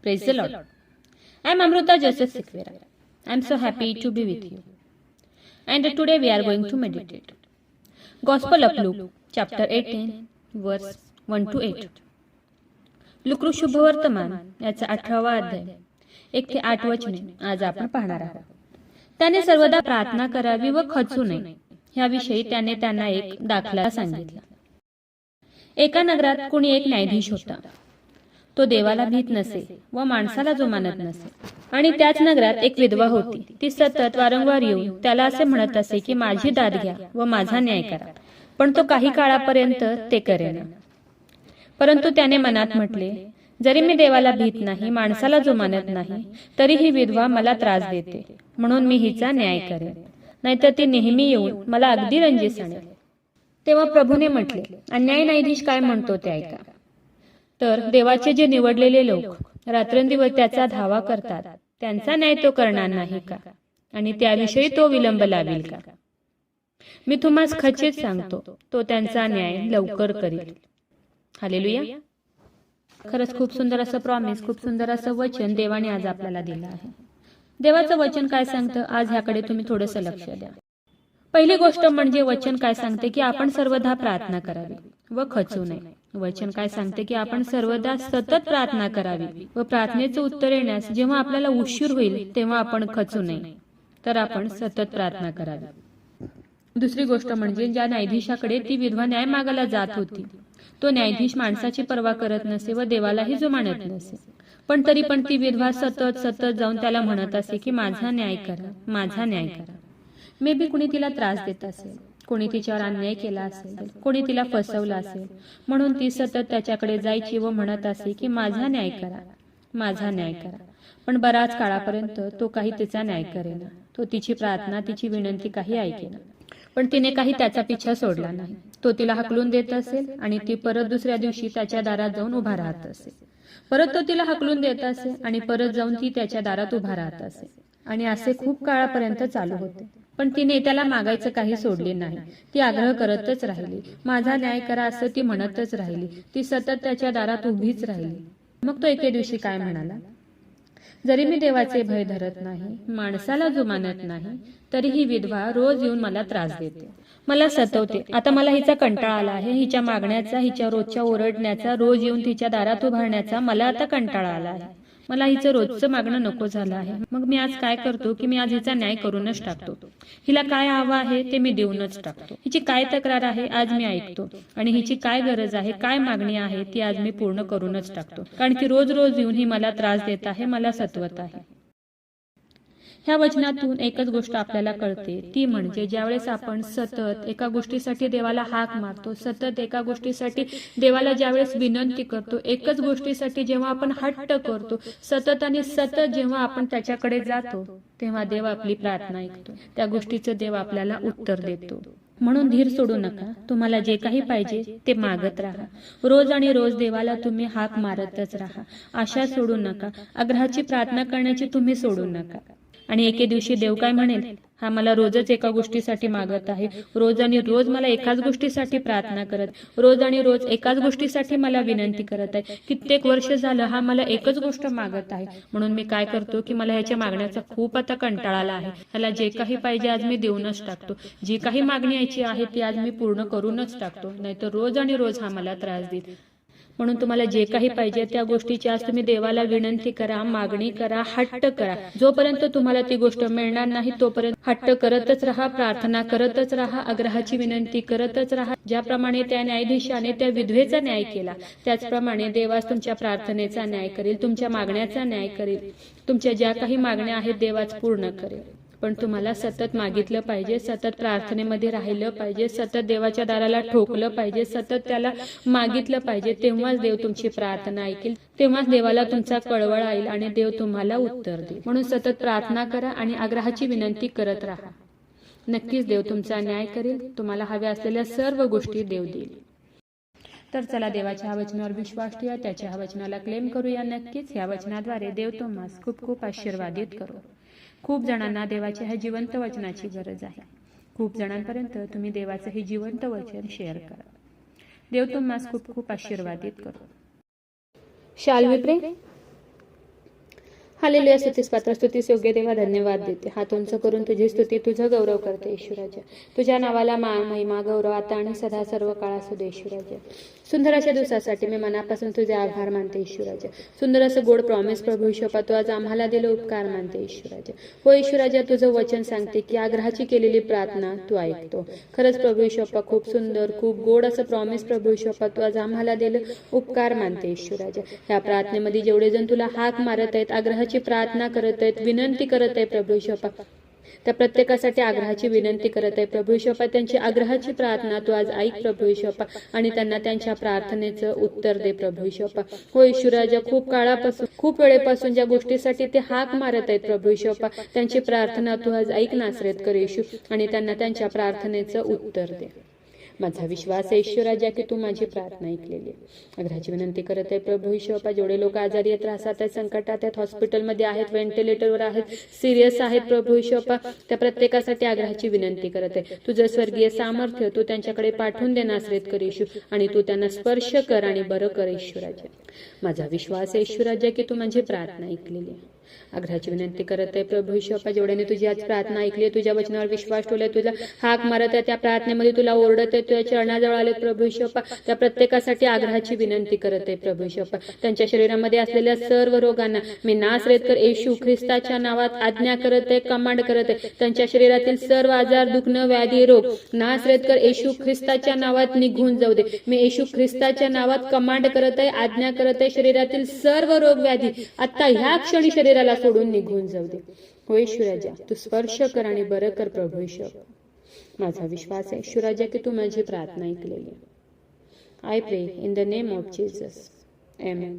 Praise the Lord. I am Amruta Joseph Sikvera. I am so happy to be with you. And today we are going to meditate. Gospel of Luke, chapter 18, verse 1 to 8. Look शुभवर्तमान याचा 18वा अध्याय 1 ते 8 वचने आज आपण पाहणार आहोत. त्याने सर्वदा प्रार्थना करावी व खचू नये ह्याविषयी त्याने त्यांना एक दाखला सांगितला. एका नगरात कुणी एक न्यायाधीश होता. तो देवाला भीत नसे व माणसाला जो मानत नसे. आणि त्याच नगरात एक विधवा होती. ती सतत वारंवार येऊन त्याला असे म्हणत असे की माझी दाद घ्या व माझा न्याय करा. पण तो काही काळापर्यंत ते करेना. परंतु त्याने मनात म्हटले, जरी मी देवाला भीत नाही, माणसाला जो मानत नाही, तरी ही विधवा मला त्रास देते, म्हणून मी हिचा न्याय करेन, नाहीतर ती नेहमी येऊन मला अगदी रंजीस आणेल. तेव्हा प्रभूने म्हटले, अन्यायी न्यायाधीश काय म्हणतो ते ऐका. तर देवाचे जे निवडलेले लोक रात्रंदिवस त्याचा धावा करतात, त्यांचा न्याय तो करणार नाही का? आणि त्याविषयी तो विलंब लावेल का? मी तुम्हास खचित सांगतो, तो त्यांचा न्याय लवकर करेल. हालेलुया. खरंच खूप सुंदर असं प्रॉमिस, खूप सुंदर असं वचन देवाने आज आपल्याला दिलं आहे. देवाचं वचन काय सांगतं आज ह्याकडे तुम्ही थोडंसं लक्ष द्या. पहिली गोष्ट म्हणजे वचन काय सांगते की आपण सर्वदा प्रार्थना करावी व खचू नये. वचन काय सांगते की आपण सर्वदा सतत प्रार्थना करावी व प्रार्थनेचं उत्तर येण्यास जेव्हा आपल्याला उशीर होईल तेव्हा आपण खचू नये, तर आपण सतत प्रार्थना करावी. दुसरी गोष्ट म्हणजे ज्या न्यायाधीशाकडे ती विधवा न्याय मागायला जात होती, तो न्यायाधीश माणसाची पर्वा करत नसे व देवालाही जो मानत नसे. पण तरी पण ती विधवा सतत सतत जाऊन त्याला म्हणत असे की माझा न्याय करा, माझा न्याय करा. मे बी कुणी तिला त्रास देत असेल, कोणी तिच्यावर अन्याय केला असेल, कोणी तिला फसवलं असेल, म्हणून ती सतत त्याच्याकडे जायची व म्हणत असे की माझा न्याय करा, माझा न्याय करा. पण बराच काळापर्यंत तो काही तिचा न्याय करेना. तो तिची प्रार्थना, तिची विनंती काही ऐकेना. पण तिने काही त्याचा पिछा सोडला नाही. तो तिला हकलून देत असेल आणि ती परत दुसऱ्या दिवशी त्याच्या दारात जाऊन उभा राहत असे. परत तो तिला हकलून देत असे आणि परत जाऊन ती त्याच्या दारात उभा राहत असे. आणि असे खूप काळापर्यंत चालू होते. पण तिने त्याला मागायचं काही सोडले नाही. ती आग्रह करतच राहिली, माझा न्याय करा असं ती म्हणतच राहिली. ती सतत त्याच्या दारात उभीच राहिली. मग तो एके दिवशी काय म्हणाला, जरी मी देवाचे भय धरत नाही, माणसाला जो मानत नाही, तरी ही विधवा रोज येऊन मला त्रास देते, मला सतवते. आता मला हिचा कंटाळा आला आहे. हिच्या मागण्याचा, हिच्या रोजच्या ओरडण्याचा, रोज येऊन तिच्या दारात उभारण्याचा मला आता कंटाळा आला आहे. मला हिचं रोजचं मागणं नको झालं आहे. मग मी आज काय करतो की मी आज हिचा न्याय करूनच टाकतो. हिला काय हवं आहे ते मी देऊनच टाकतो. हिची काय तक्रार आहे आज मी ऐकतो, आणि हिची काय गरज आहे, काय मागणी आहे ती आज मी पूर्ण करूनच टाकतो. कारण की रोज रोज येऊन ही मला त्रास देत आहे, मला सतवत आहे. ह्या वचनातून एकच गोष्ट आपल्याला कळते, ती म्हणजे ज्यावेळेस आपण सतत एका गोष्टीसाठी देवाला हाक मारतो, सतत एका गोष्टीसाठी देवाला ज्यावेळेस विनंती करतो, एकच गोष्टीसाठी जेव्हा आपण हट्ट करतो, सतत आणि सतत जेव्हा आपण त्याच्याकडे जातो, तेव्हा देव आपली प्रार्थना ऐकतो. त्या गोष्टीचं देव आपल्याला उत्तर देतो. म्हणून धीर सोडू नका. तुम्हाला जे काही पाहिजे ते मागत राहा. रोज आणि रोज देवाला तुम्ही हाक मारतच राहा. आशा सोडू नका. आग्रहाची प्रार्थना करण्याची तुम्ही सोडू नका. आणि एके दिवशी देव काय म्हणेल, हा मला रोजच एका गोष्टीसाठी मागत आहे, रोज आणि रोज मला एकाच गोष्टीसाठी प्रार्थना करत, रोज आणि रोज एकाच गोष्टीसाठी मला विनंती करत आहे, कित्येक वर्ष झालं हा मला एकच गोष्ट मागत आहे. म्हणून मी काय करतो की मला ह्याच्या मागण्याचा खूप आता कंटाळा आला आहे. ह्याला जे काही पाहिजे आज मी देऊनच टाकतो. जी काही मागणी यायची आहे ती आज मी पूर्ण करूनच टाकतो, नाहीतर रोज आणि रोज हा मला त्रास देईल. म्हणून तुम्हाला जे काही पाहिजे त्या गोष्टीची आज तुम्ही देवाला विनंती करा, मागणी करा, हट्ट करा. जोपर्यंत तुम्हाला ती गोष्ट मिळणार नाही तोपर्यंत हट्ट करतच राहा, प्रार्थना करतच राहा, आग्रहाची विनंती करतच राहा. ज्याप्रमाणे त्या न्यायाधीशाने त्या विधवेचा न्याय केला, त्याचप्रमाणे देवास तुमच्या प्रार्थनेचा न्याय करेल, तुमच्या मागण्याचा न्याय करेल. तुमच्या ज्या काही मागण्या आहेत देवाच पूर्ण करेल. पण तुम्हाला सतत मागितलं पाहिजे, सतत प्रार्थनेमध्ये राहिलं पाहिजे, सतत देवाच्या दाराला ठोकलं पाहिजे, सतत त्याला मागितलं पाहिजे. तेव्हाच देव तुमची प्रार्थना ऐकेल, तेव्हाच देवाला तुमचा कळवळ येईल आणि देव तुम्हाला उत्तर देईल. म्हणून सतत प्रार्थना करा आणि आग्रहाची विनंती करत राहा. नक्कीच देव तुमचा न्याय करेल. तुम्हाला हव्या असलेल्या सर्व गोष्टी देव देईल. तर चला देवाच्या ह्या वचनावर विश्वास ठेवा, त्याच्या ह्या वचनाला क्लेम करूया. नक्कीच ह्या वचनाद्वारे देव तुम्हाला खूप खूप आशीर्वादित करो. खूप जणांना देवाच्या ह्या जिवंत वचनाची गरज आहे. खूप जणांपर्यंत तुम्ही देवाचं हे जिवंत वचन शेअर करा. देव तुम्हाला खूप खूप आशीर्वादित करो. शाल वी प्रे. हालेलुया, स्तुतीस पात्र, स्तुतीस योग्य देवा, धन्यवाद देते. हात उंच करून तुझी स्तुती, तुझं गौरव करते येशूराजा. तुझ्या नावाला मान, महिमा, गौरव आता आणि सदा सर्व काळ असू दे येशूराजा. सुंदर अशा दिवसासाठी मी मनापासून तुझे आभार मानते येशूराजा. सुंदर असं गोड प्रॉमिस प्रभू येशूपा तू आज आम्हाला दिलं उपकार मानते येशूराजा. हो येशूराजा, तुझं वचन सांगते की आग्रहाची केलेली प्रार्थना तू ऐकतो. खरंच प्रभू येशूपा, खूप सुंदर, खूप गोड असं प्रॉमिस प्रभू येशूपा तू आज आम्हाला दिलं उपकार मानते येशूराजा. ह्या प्रार्थनेमध्ये जेवढे जण तुला हाक मारत आहेत, आग्रहाची प्रार्थना करत आहेत, विनंती करत आहे प्रभू येशूपा, त्या प्रत्येकासाठी आग्रहाची विनंती करत आहे प्रभू येशूपा. त्यांची आग्रहाची प्रार्थना तू आज ऐक प्रभू येशूपा आणि त्यांना त्यांच्या प्रार्थनेचं उत्तर दे प्रभू येशूपा. हो येशूराजा, खूप काळापासून, खूप वेळेपासून ज्या गोष्टीसाठी ते हाक मारत आहेत प्रभू येशूपा, त्यांची प्रार्थना तू आज ऐक नासरेतकर येशू आणि त्यांना त्यांच्या प्रार्थनेचं उत्तर दे. माझा विश्वास आहे येशूराजा की तू माझी प्रार्थना ऐकलेली आहे. आग्रहाची विनंती करत आहे प्रभू येशूपा. जेवढे लोक आजारी आहेत, त्रासात आहेत, संकटात आहेत, हॉस्पिटलमध्ये आहेत, व्हेंटिलेटरवर आहेत, सिरियस आहेत प्रभू येशूपा, त्या प्रत्येकासाठी आग्रहाची विनंती करत आहे. तुझं स्वर्गीय सामर्थ्य तू त्यांच्याकडे पाठवून दे नासरेतकर येशू आणि तू त्यांना स्पर्श कर आणि बरं कर येशूराजा. माझा विश्वास आहे येशूराजा की तू माझी प्रार्थना ऐकलेली आहे. आग्रहाची विनंती करत आहे प्रभू येशूपा. जेवढ्याने तुझी आज प्रार्थना ऐकली आहे, तुझ्या वचनावर विश्वास ठेवलाय, तुझा हाक मारत आहे, त्या प्रार्थनेमध्ये तुला ओरडत आहे, तुझ्या चरणाजवळ आले प्रभू येशूपा, त्या प्रत्येकासाठी आग्रहाची विनंती करत आहे प्रभू येशूपा. त्यांच्या शरीरामध्ये असलेल्या सर्व रोगांना मी नासरेतकर येशू ख्रिस्ताच्या नावात आज्ञा करत आहे, कमांड करत आहे. त्यांच्या शरीरातील सर्व आजार, दुखणं, व्याधी, रोग नासरेतकर येशू ख्रिस्ताच्या नावात निघून जाऊ दे. मी येशू ख्रिस्ताच्या नावात कमांड करत आहे, आज्ञा करत आहे, शरीरातील सर्व रोग व्याधी आता ह्या क्षणी शरीराला सोडून निघून जाऊ दे. हो येशूराजा, तू स्पर्श कर आणि बरं कर प्रभू येशू. माझा विश्वास आहे येशूराजा की तू माझी प्रार्थना ऐकलेली. आय प्रे in the name of Jesus. Amen.